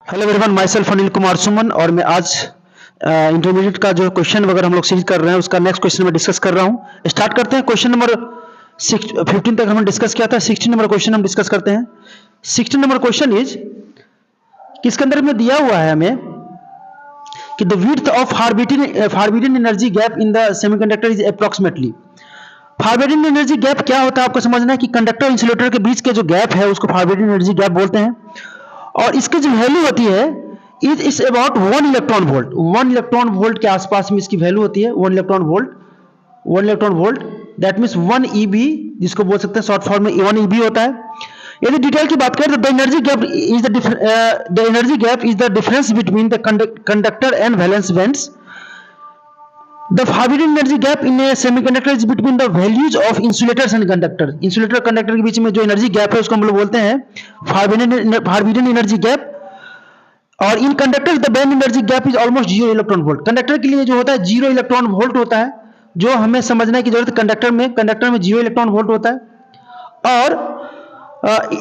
Hello everyone, myself Anil Kumar Suman और मैं आज इंटरमीडिएट का जो क्वेश्चन वगैरह हम लोग सीरीज कर रहे हैं उसका नेक्स्ट क्वेश्चन में डिस्कस कर रहा हूं। स्टार्ट करते हैं। क्वेश्चन नंबर 15 तक हमने डिस्कस किया था। 16 नंबर क्वेश्चन हम डिस्कस करते हैं। 16 नंबर क्वेश्चन इज, किसके अंदर में दिया हुआ है हमें कि the width of forbidden energy gap in the semiconductor is approximately. Forbidden energy gap क्या होता है आपको समझना है कि कंडक्टर इंसुलेटर के बीच के जो गैप है उसको फारबिडन एनर्जी गैप बोलते हैं और इसकी जो वैल्यू होती है is about 1 electron volt. 1 electron volt के आसपास में इसकी वैल्यू होती है। 1 electron volt that means 1 EB, जिसको बोल सकते हैं शॉर्ट फॉर्म में 1 EB होता है। यदि डिटेल की बात करें तो the energy gap is the difference between the conductor and valence bands. The forbidden energy gap in a semiconductor is between the values of insulators and conductor. Insulator conductor के बीच में जो एनर्जी गैप है उसको हम लोग बोलते हैं forbidden energy gap। और in conductor the band energy gap is almost 0 electron volt. Conductor के लिए जो होता है 0 इलेक्ट्रॉन वोल्ट होता है, जो हमें समझने की जरूरत है। कंडक्टर में 0 इलेक्ट्रॉन वोल्ट होता है और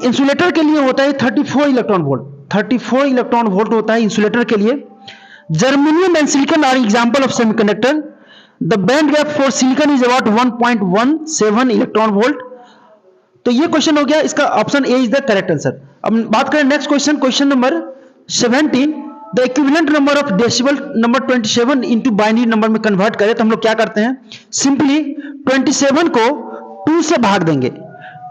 इंसुलेटर के लिए होता है 34 इलेक्ट्रॉन वोल्ट। 34 इलेक्ट्रॉन वोल्ट होता है इंसुलेटर के लिए। Germanium and silicon are example of semiconductor. The band gap for silicon is about 1.17 electron volt. तो ये क्वेश्चन हो गया, इसका option A is the correct answer. अब बात करें next question, question number 17। The equivalent number of decimal number 27 into binary number में convert करें तो हम लोग क्या करते हैं, सिंपली 27 को 2 से भाग देंगे।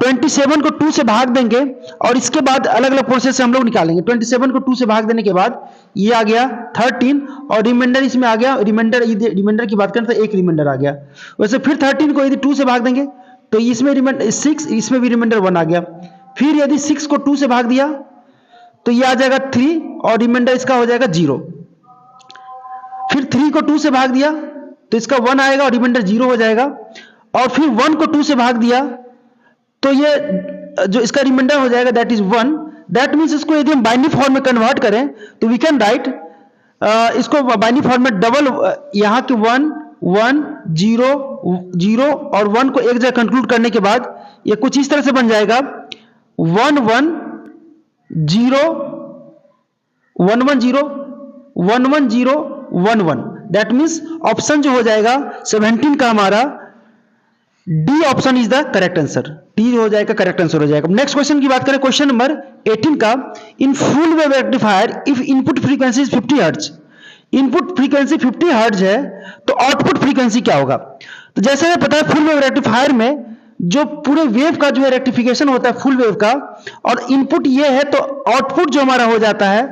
27 को 2 से भाग देंगे और इसके बाद अलग अलग प्रोसेस से हम लोग निकालेंगे। 27 को 2 से भाग देने के बाद ये आ गया 13 और रिमाइंडर इसमें आ गया। रिमाइंडर की बात करें तो एक रिमाइंडर आ गया। वैसे फिर 13 को यदि 2 से भाग देंगे तो इसमें रिमाइंडर 6, इसमें भी रिमाइंडर 1 आ गया। फिर यदि 6 को 2 से भाग दिया तो ये आ जाएगा 3 और रिमाइंडर इसका हो जाएगा 0। फिर 3 को 2 से भाग दिया तो इसका 1 आएगा और रिमाइंडर 0 हो जाएगा। और फिर 1 को 2 से भाग दिया तो ये जो इसका रिमाइंडर हो जाएगा दैट इज 1। दैट मीन्स इसको यदि हम बाइनरी फॉर्म में कन्वर्ट करें तो वी कैन राइट इसको बाइनरी फॉर्म में डबल, यहां के 1 1 0 0 और 1 को एक जगह कंक्लूड करने के बाद ये कुछ इस तरह से बन जाएगा 1 1 0 1 1 0 1 1 0 1 1। दैट मीन्स ऑप्शन जो हो जाएगा 17 का हमारा D option is the correct answer. D हो जाएगा करेक्ट आंसर हो जाएगा। नेक्स्ट क्वेश्चन की बात करें, क्वेश्चन नंबर 18 का, in full wave rectifier if input frequency 50 hertz. Input frequency 50 hertz है तो आउटपुट फ्रीक्वेंसी क्या होगा। तो जैसे हमें पता है फुल वेव रेक्टिफायर में जो पूरे वेव का जो है रेक्टिफिकेशन होता है फुल वेव का, और इनपुट ये है तो आउटपुट जो हमारा हो जाता है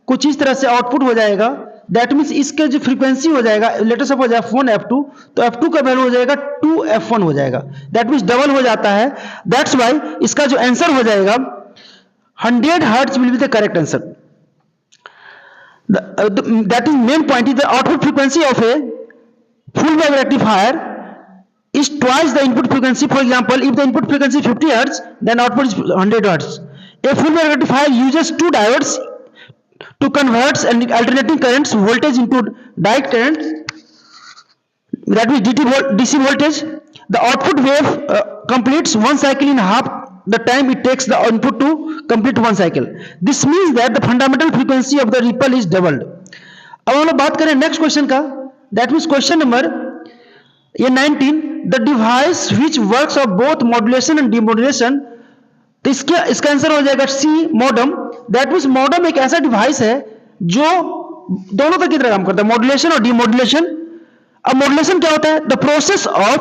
कुछ इस तरह से आउटपुट हो जाएगा। दैट मीन्स इसके जो फ्रीक्वेंसी हो जाएगा, लेटर सपोज F1 F2, तो F2 का वैल्यू हो जाएगा 2F1 हो जाएगा। दैट मीन्स डबल हो जाता है। दैट्स वाई इसका जो आंसर हो जाएगा 100 hertz will be the correct answer. That is main point is the output frequency of a full wave rectifier is twice the input frequency. For example, if the input frequency is 50 hertz, then output is 100 hertz. A full wave rectifier uses 2 diodes to convert and alternating currents voltage into direct current, that means DC voltage. The output wave completes one cycle in half the time it takes the input to complete one cycle. This means that the fundamental frequency of the ripple is doubled. अब हम लोग बात करें next question का, that means question number ये 19, the device which works of both modulation and demodulation। तो इसका answer हो जाएगा सी, मॉडम। दैट मीन्स मॉडम एक ऐसा डिवाइस है जो दोनों तरह की तरह काम करता है, मॉड्यूलेशन और डीमॉड्यूलेशन। अब मॉड्यूलेशन क्या होता है, the process of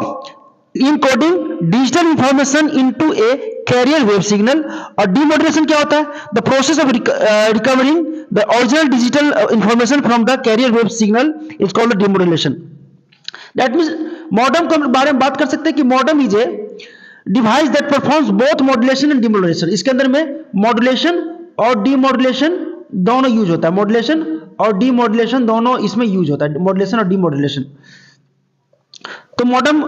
encoding digital information into A carrier wave signal. और डीमॉड्यूलेशन क्या होता है, the process of recovering the original digital information from the carrier wave signal is called demodulation. That means modem के बारे में बात कर सकते हैं कि modem is a device that performs both modulation and demodulation. इसके अंदर में मॉड्यूलेशन और डीमॉड्यूलेशन दोनों यूज होता है। मॉड्यूलेशन और डीमॉड्यूलेशन दोनों इसमें यूज होता है, मॉड्यूलेशन और डीमॉड्यूलेशन। तो मॉडम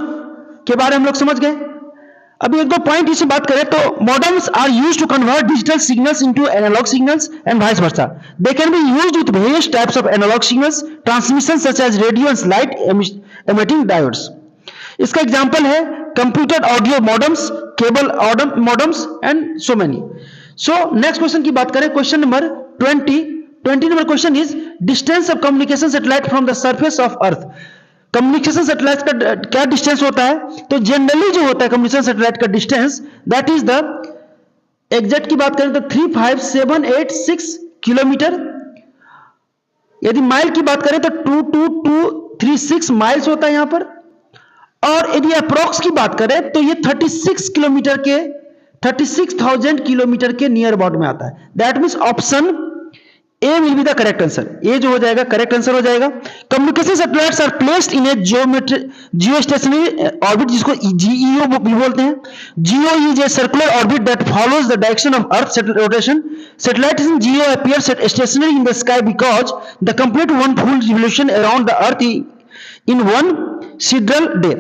के बारे में हम लोग समझ गए। अभी एक दो पॉइंट इसे बात करें तो modems are used to convert digital signals into analogue signals and vice versa. They can be used with various types of analogue signals transmission such as radio and light emitting diodes. इसका example है computer audio modems, cable modems and so many. So next question की बात करें, question number 20 20 number question is distance of communication satellite from the surface of earth. Communication satellite का क्या distance होता है? तो जनरली जो होता है कम्युनिकेशन सैटेलाइट का distance, that is the exact की बात करें तो 35786 किलोमीटर। यदि माइल की बात करें तो 22236 माइल्स होता है यहां पर। और यदि अप्रोक्स की बात करें तो ये 36,000 किलोमीटर के नियर अबाउट में आता है। That means option A will be the correct answer. A जो हो जाएगा करेक्ट आंसर हो जाएगा। Communication satellites are placed in a geostationary orbit, जिसको जीईओ भी बोलते हैं। GEO is a circular orbit that follows the direction of earth rotation. Satellite in GEO appears stationary in the sky because the complete one full revolution around the earth in one sidereal day.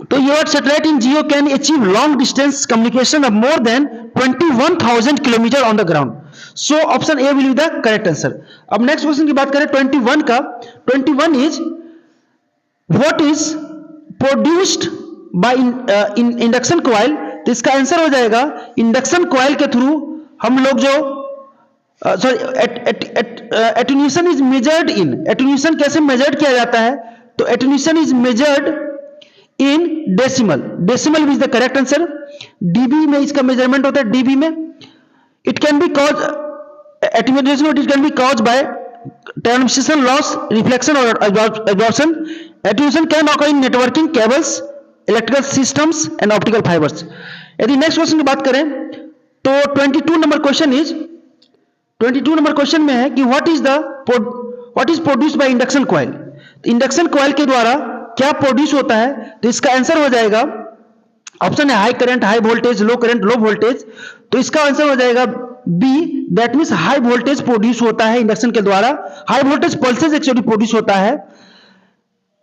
तो your satellite in geo can achieve long distance communication of more than 21,000 kilometer on the ground. So option A will be the correct answer. अब next question की बात करें 21 का। 21 is what is produced by induction coil। तो इसका answer हो जाएगा induction coil के थ्रू हम लोग जो attenuation is measured in. Attenuation कैसे मेजर्ड किया जाता है? तो attenuation is measured in decimal. Decimal is the correct answer. DB में इसका मेजरमेंट होता है, डीबी में। It can be cause attenuation, it can be cause by transmission loss, reflection और absorption. Attenuation can occur in networking cables, electrical systems and optical fibres. यदि next question की बात करें तो 22 number question is, 22 number question में है कि what is produced by induction coil. Induction coil के द्वारा क्या प्रोड्यूस होता है? तो इसका आंसर हो जाएगा ऑप्शन है high current, high voltage, low current, low voltage. तो इसका आंसर हो जाएगा B, that means high voltage produce होता है इंडक्शन के द्वारा। High voltage pulses actually produce होता है।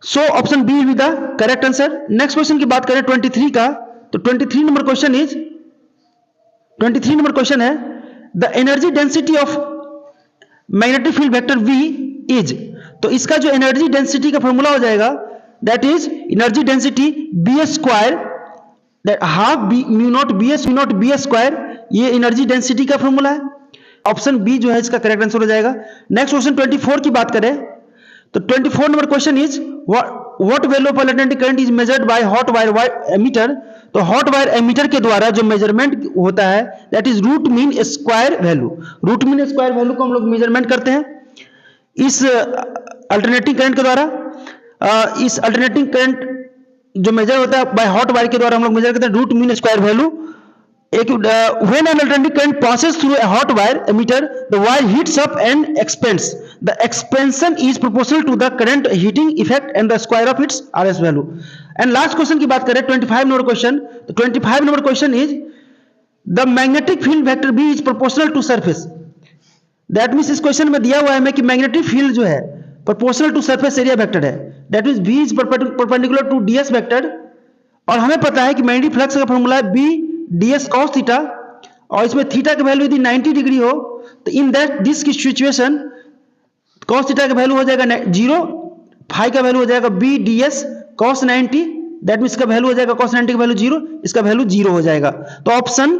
So option B will be the correct answer. Next question की बात करें 23 का, तो 23 number question is, 23 number question है the energy density of magnetic field vector V is. तो इसका जो एनर्जी डेंसिटी का फॉर्मूला हो जाएगा that is energy density bs square, that half b mu naught bs square, ये एनर्जी डेंसिटी का formula है। ऑप्शन बी जो है इसका करेक्ट आंसर हो जाएगा। नेक्स्ट क्वेश्चन 24 की बात करें तो 24 number question is what value of electric current is measured by hot wire ammeter. तो हॉट वायर एमीटर के द्वारा जो मेजरमेंट होता है that is root mean square value. Root mean square value को हम लोग मेजरमेंट करते हैं इस अल्टरनेटिंग करंट के द्वारा। इस अल्टरनेटिंग करंट जो मेजर होता है बाय हॉट वायर के द्वारा हम लोग मेजर करते हैं रूट मीन स्क्वायर वैल्यू। एक when an alternating current passes through a hot wire ammeter the wire heats up and expands. The expansion is proportional to the current heating effect and the square of its RS value. And last question की बात करें 25 number question, तो 25 number question is the magnetic field vector B is proportional to surface. That means इस question में दिया हुआ है कि मैग्नेटिक फील्ड जो है proportional to surface area vector है। That means B is perpendicular to DS vector. और हमें पता है कि मैग्नेटिक फ्लक्स का फॉर्मूला है बी डीएस कॉस थीटा, और इसमें थीटा का वैल्यू यदि 90 डिग्री हो तो इन दैट दिस की सिचुएशन कॉस थीटा का वैल्यू हो जाएगा 0, फाई का वैल्यू हो जाएगा B DS cos 90। That means इसका वैल्यू हो जाएगा कॉस 90 का वैल्यू 0, इसका वैल्यू 0 हो जाएगा। तो ऑप्शन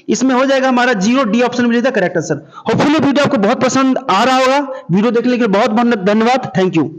इसमें हो जाएगा हमारा 0, डी ऑप्शन मिलेगा करेक्ट आंसर। होपफुली वीडियो आपको बहुत पसंद आ रहा होगा। वीडियो देखने के लिए बहुत बहुत धन्यवाद। Thank you.